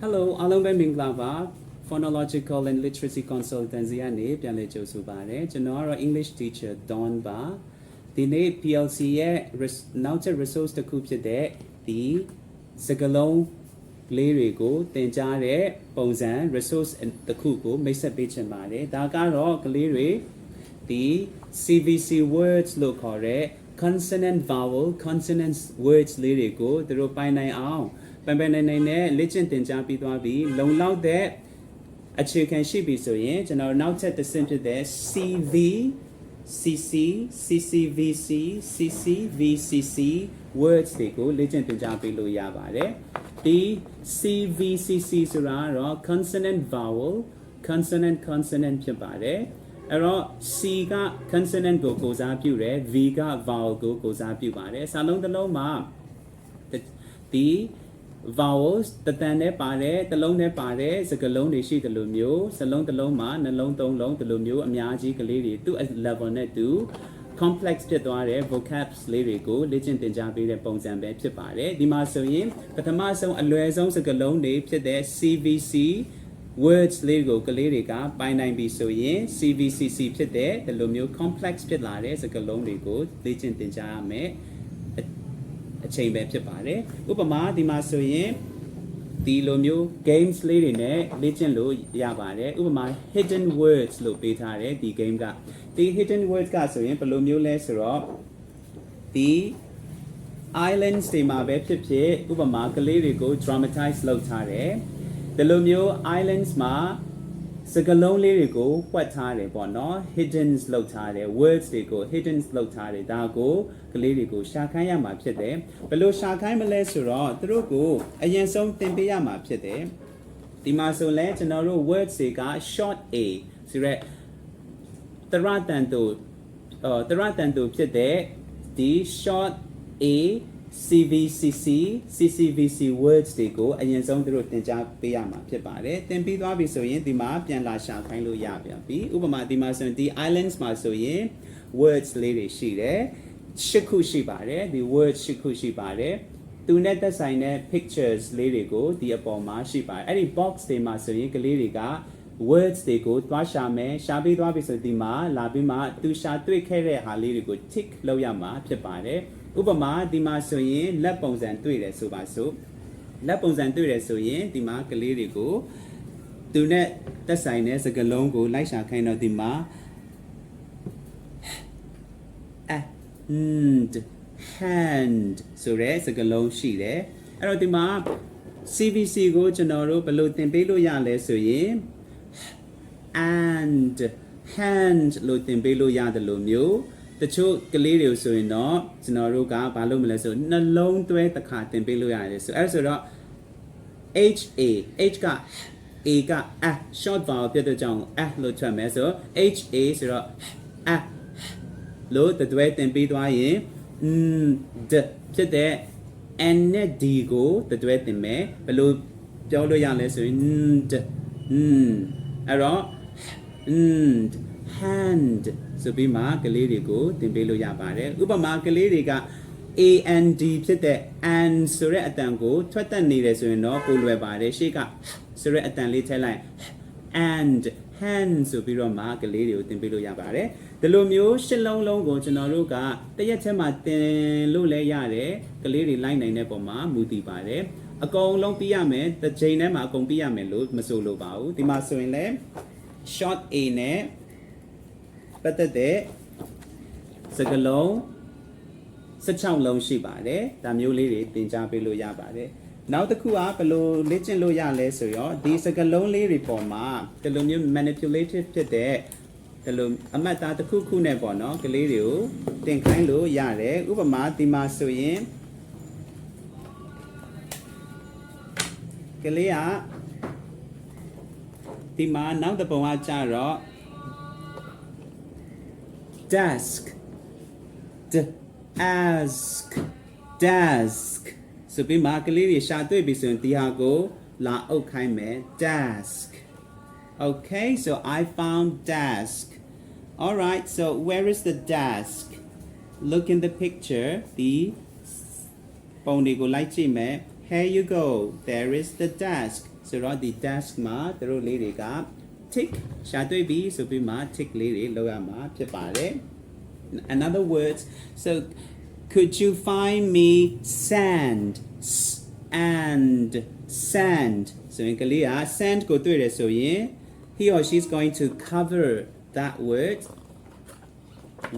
Hello အားလုံးပဲမင်္ဂလာပါ Phonological and Literacy Consultancy ကနေပြန်လည်ကြိုဆိုပါရစေကျွန်တော်ကတော့ English teacher Don ပါဒီနေ့ PLC ရဲ့နောက်ထပ် resource တစ်ခုဖြစ်တဲ့ဒီစကားလုံးလေးတွေကိုသင်ကြားတဲ့ပုံစံ resource တစ်ခုကိုမိတ်ဆက်ပေးချင်ပါတယ်ဒါကတော့ကလေးတွေဒီ CVC words လို့ခေါ်တဲ့ consonant vowel consonant words လေးတွေကိုသူတို့ပိုင်နိုင်အောင်ပန်ပန်နိုင်နိုင်နဲ့လေ့ကျင့်သင်ကြားပြီးသွားပြီးလုံလောက်တဲ့အခြေခံရှိပြီဆိုရင်ကျွန်တော်နောက်ထပ်တစ်ဆင့်ဖြစ်တဲ့ CVCC CCVC CCVCC words တွေကိုလေ့ကျင့်သင်ကြားပေးလို့ရပါတယ်ဒီ CVCC ဆိုတာတော့ consonant vowel consonant ဖြစ်ပါတယ်အဲ့တော့ C က consonant ကိုကိုစားပြုတယ် V က vowel ကိုကိုစားပြုပါတယ်စာလုံးတစ်လုံးမှာဒီ vowels တတန်နဲ့ပါတယ်တစ်လုံးနဲ့ပါတယ်စကားလုံးတွေရှိတယ်လို့မျိုးစလုံးတစ်လုံးမှာနှလုံးသုံးလုံးဒီလိုမျိုးအများကြီးကလေးတွေသူ့ level နဲ့သူ complex ဖြစ်သွားတဲ့ vocabs လေးတွေကိုလေ့ကျင့်သင်ကြားပေးတဲ့ပုံစံပဲဖြစ်ပါတယ်ဒီမှာဆိုရင်ပထမဆုံးအလွယ်ဆုံးစကားလုံးတွေဖြစ်တဲ့ CVC words လေးကိုကလေးတွေကပိုင်နိုင်ပြီဆိုရင် CVCC ဖြစ်တဲ့ဒီလိုမျိုး complex ဖြစ်လာတဲ့စကားလုံးတွေကိုလေ့ကျင့်သင်ကြားရမယ်အချိန်ပဲဖြစ်ပါတယ်ဥပမာဒီမှာဆိုရင်ဒီလိုမျိုး games လေးတွေနဲ့လေ့ကျင့်လို့ရပါတယ်ဥပမာ hidden words လို့ပေးထားတယ်ဒီ game ကဒီ hidden words ကဆိုရင်ဘယ်လိုမျိုးလဲဆိုတော့ဒီ islands တွေမှာပဲဖြစ်ဖြစ်ဥပမာကလေးတွေကို dramatize လုပ်ထားတယ်ဒီလိုမျိုး islands မှာစကားလုံးလေးတွေကိုဖွက်ထားတယ်ပေါ့နော် hidden လောက်ထားတယ် words တွေကို hidden လောက်ထားတယ်ဒါကိုကလေးတွေကိုရှာခိုင်းရမှာဖြစ်တယ်ဘယ်လိုရှာခိုင်းမလဲဆိုတော့သူတို့ကိုအရင်ဆုံးသင်ပေးရမှာဖြစ်တယ်ဒီမှာဆိုလဲကျွန်တော်တို့ words တွေက short a ဆိုရက်တရတန်တူဖြစ်တဲ့ဒီ short a CVCC CCVC words တွေကိုအရင်ဆုံးသူတို့သင်ကြားပေးရမှာဖြစ်ပါတယ်သင်ပြီးသွားပြီဆိုရင်ဒီမှာပြန်လာရှာခိုင်းလို့ရပြန်ပြီဥပမာဒီမှာဆိုရင်ဒီ islands မှာဆိုရင် words လေးတွေရှိတယ်8ခုရှိပါတယ်ဒီ words 8ခုရှိပါတယ်သူနဲ့သက်ဆိုင်တဲ့ pictures လေးတွေကိုဒီအပေါ်မှာရှိပါတယ်အဲ့ဒီ box တွေမှာဆိုရင်ကလေးတွေက words တွေကိုတွားရှာမယ်ရှာပြီးသွားပြီဆိုဒီမှာလာပြီးမှသူရှာတွေ့ခဲ့တဲ့ဟာလေးတွေကို tick လုပ်ရမှာဖြစ်ပါတယ်ဥပမာဒီမှာဆိုရင်လက်ပုံစံတွေ့တယ်ဆိုပါစို့လက်ပုံစံတွေ့တယ်ဆိုရင်ဒီမှာကလေးတွေကိုသူနဲ့သက်ဆိုင်တဲ့စကားလုံးကိုလိုက်ရှာခိုင်းတော့ဒီမှာ hand ဆိုတဲ့စကားလုံးရှိတယ်အဲ့တော့ဒီမှာ CVC ကိုကျွန်တော်တို့ဘယ်လိုသင်ပေးလို့ရလဲဆိုရင် and hand လို့သင်ပေးလို့ရတယ်လို့မျိုးတချို့ကလေးတွေဆိုရင်တော့ကျွန်တော်တို့ကဘာလုပ်မလဲဆိုနှလုံးသွဲတစ်ခါသင်ပေးလို့ရတယ်ဆိုအဲ့ဆိုတော့ Hက A က short vowel ဖြစ်တဲ့ကြောင့်လို့ထွက်မယ်ဆို HA ဆိုတော့လို့တွဲသင်ပေးသွားရင်d ဖြစ်တဲ့ N နဲ့ D ကိုတွဲသင်မယ်ဘယ်လိုပြောလို့ရလဲဆိုရင်အဲ့တော့hand ဆိုပြီးမှကလေးတွေကိုသင်ပေးလို့ရပါတယ်ဥပမာကလေးတွေက AND ဖြစ်တဲ့ and ဆိုတဲ့အတန်ကိုထွက်တတ်နေတယ်ဆိုရင်တော့ပိုလွယ်ပါတယ်ရှေ့ကဆိုတဲ့အတန်လေးထည့်လိုက် and hand ဆိုပြီးတော့မှကလေးတွေကိုသင်ပေးလို့ရပါတယ်ဒီလိုမျိုးရှစ်လုံးလုံးကိုကျွန်တော်တို့ကတရက်ချက်မှာသင်လို့လည်းရတယ်ကလေးတွေလိုက်နိုင်တဲ့ပုံမှာမူတည်ပါတယ်အကုန်လုံးပြရမယ်တစ်ချိန်ထဲမှာအကုန်ပြရမယ်လို့မဆိုလိုပါဘူးဒီမှာဆိုရင်လည်း short a နဲ့ပတ်သက်တဲ့စကားလုံး16လုံးရှိပါတယ်ဒါမျိုးလေးတွေသင်ကြားပေးလို့ရပါတယ်နောက်တစ်ခုကဘယ်လိုလေ့ကျင့်လို့ရလဲဆိုတော့ဒီစကားလုံးလေးတွေပေါ်မှာဒီလိုမျိုး manipulative ဖြစ်တဲ့ဒီလိုအမှတ်သားတစ်ခုခုနဲ့ပေါ့နော်ကလေးတွေကိုသင်ခိုင်းလို့ရတယ်ဥပမာဒီမှာဆိုရင်ကလေးကဒီမှာနောက်တစ်ပုံကကြတော့desk desk ဆိုပြီးမှကလေးတွေရှာတွေ့ပြီဆိုရင်ဒီဟာကိုလာအုပ်ခိုင်းမယ် desk okay so I found desk all right so where is the desk look in the picture ဒီပုံတွေကိုလိုက်ကြည့်မယ် here you go there is the desk so the desk မှာသူတို့လေးတွေက tick ရှာတွေ့ပြီဆိုပြီးမှ tick လေးတွေလောက်ရမှာဖြစ်ပါတယ် in other words so could you find me sand and sand so in ကလေးက sand ကိုတွေ့တယ်ဆိုရင် he or she is going to cover that word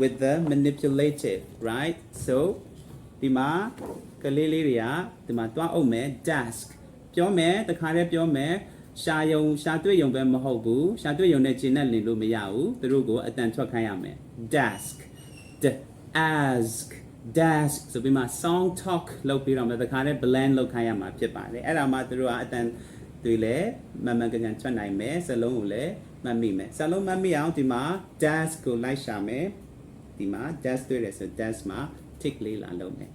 with the manipulative right so ဒီမှာကလေးလေးတွေကဒီမှာတွားအောင်မယ် desk ပြောမယ်တခါတည်းပြောမယ်ရှာတွေ့ယုံပဲမဟုတ်ဘူးရှာတွေ့ယုံနဲ့ကျင်နဲ့လင်လို့မရဘူးသူတို့ကိုအတန်ထွက်ခိုင်းရမယ် desk ask desk ဆိုပြီးမှ song talk လုပ်ပြီးတော့မှတခါတည်း blend လုပ်ခိုင်းရမှာဖြစ်ပါတယ်အဲ့ဒါမှသူတို့ကအတန်တွေလည်းမှန်မှန်ကန်ကန်ထွက်နိုင်မယ်စလုံးကိုလည်းမှတ်မိမယ်စလုံးမှတ်မိအောင်ဒီမှာ desk ကိုလိုက်ရှာမယ်ဒီမှာ desk တွေ့တယ်ဆို desk မှာ tick လေးလာလုပ်မယ်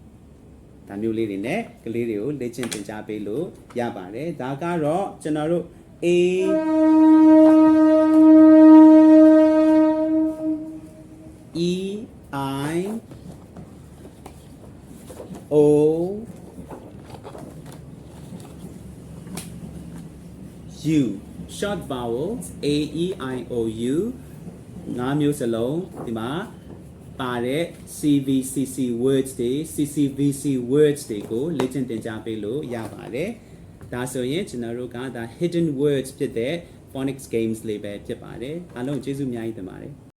ဒါမျိုးလေးတွေနဲ့ကလေးတွေကိုလေ့ကျင့်သင်ကြားပေးလို့ရပါတယ်ဒါကတော့ကျွန်တော်တို့ A E I O U short vowels A E I O U ငါးမျိုးစလုံးဒီမှာပါတဲ့ CVCC words တွေ CCVC words တွေကိုလေ့ကျင့်သင်ကြားပေးလို့ရပါတယ်ဒါဆိုရင်ကျွန်တော်တို့ကဒါ hidden words ဖြစ်တဲ့ phonics games လေးပဲဖြစ်ပါတယ်အားလုံးကျေးဇူးအများကြီးတင်ပါတယ်